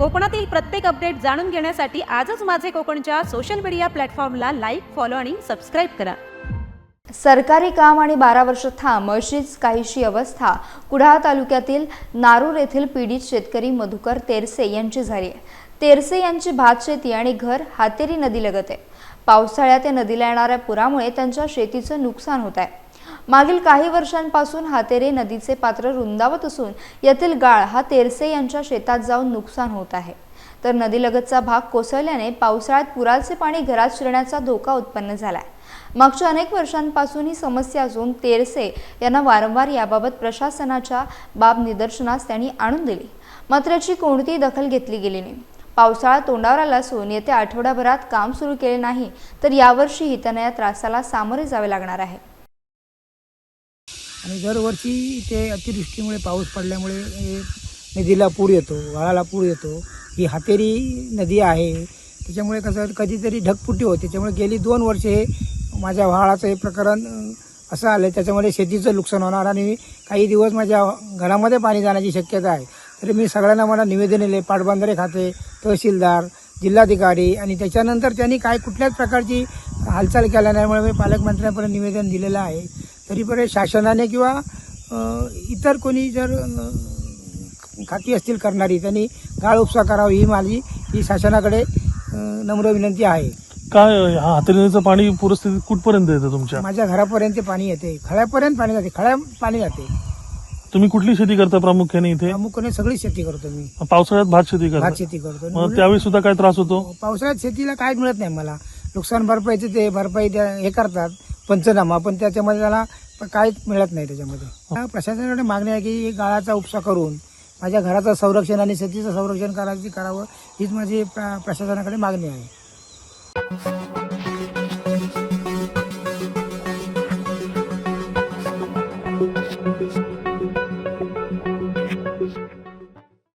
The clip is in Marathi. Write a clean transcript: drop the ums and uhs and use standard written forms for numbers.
कोकणातील प्रत्येक अपडेट जाणून घेण्यासाठी आजच माझे कोकणच्या सोशल मीडिया प्लॅटफॉर्मला लाईक, फॉलो आणि सबस्क्राईब करा। सरकारी काम आणि 12 वर्ष थांब अशीच काहीशी अवस्था कुडाळ तालुक्यातील नारूर येथील पीडित शेतकरी मधुकर तेरसे यांची झाली आहे। तेरसे यांची भातशेती आणि घर हातेरी नदीलगत आहे। पावसाळ्यात या नदीला येणाऱ्या पुरामुळे त्यांच्या शेतीचं नुकसान होत आहे। मागील काही वर्षांपासून हातेरी नदीचे पात्र रुंदावत असून यातील गाळ हा तेरसे यांच्या शेतात जाऊन नुकसान होत आहे। तर नदीलगतचा भाग कोसळल्याने पावसाळ्यात पुराचे पाणी घरात शिरण्याचा धोका उत्पन्न झाला आहे। मागच्या अनेक वर्षांपासून ही समस्या असून तेरसे यांना वारंवार याबाबत प्रशासनाच्या बाब निदर्शनास त्यांनी आणून दिली, मात्र याची कोणतीही दखल घेतली गेली नाही। पावसाळा तोंडावर आला असून येत्या आठवड्याभरात काम सुरू केले नाही तर यावर्षीही त्यांना या त्रासाला सामोरे जावे लागणार आहे। आणि दरवर्षी ते अतिवृष्टीमुळे पाऊस पडल्यामुळे नदीला पूर येतो, वाळाला पूर येतो। ही हातेरी नदी आहे, त्याच्यामुळे कसं कधीतरी ढगफुटी होते। त्याच्यामुळे गेली 2 वर्षे माझ्या व्हाळाचं हे प्रकरण असं आलं, त्याच्यामुळे शेतीचं नुकसान होणार आणि काही दिवस माझ्या घरामध्ये पाणी जाण्याची शक्यता आहे। तरी मी सगळ्यांना मला निवेदन दिले, पाटबंधारे खाते, तहसीलदार, जिल्हाधिकारी आणि त्याच्यानंतर त्यांनी काय कुठल्याच प्रकारची हालचाल केल्या नाहीमुळे मी पालकमंत्र्यांपर्यंत निवेदन दिलेलं आहे। तरीपर्यंत शासनाने किंवा इतर कोणी जर खाती असतील करणारी त्यांनी गाळ उपसा करावी ही शासनाकडे नम्र विनंती आहे। काय हातेरी नदीचं पाणी पूरस्थितीत कुठपर्यंत येतं तुमच्या? माझ्या घरापर्यंत पाणी येते, खळ्यापर्यंत पाणी जाते, खळ्या पाणी जाते। तुम्ही कुठली शेती करता प्रामुख्याने इथे? प्रामुख्याने सगळी शेती करतो मी। पावसाळ्यात भात शेती करता? भात शेती करतो। मग त्यावेळी सुद्धा काय त्रास होतो? पावसाळ्यात शेतीला काय मिळत नाही मला, नुकसान भरपाईचे ते भरपाई हे करतात पंचनामा, पण त्याच्यामध्ये त्याला काहीच मिळत नाही। त्याच्यामध्ये प्रशासनाकडे मागणी आहे की गाळाचा उपसा करून माझ्या घराचं संरक्षण आणि शेतीचं संरक्षण करावं हीच माझी प्रशासनाकडे मागणी आहे।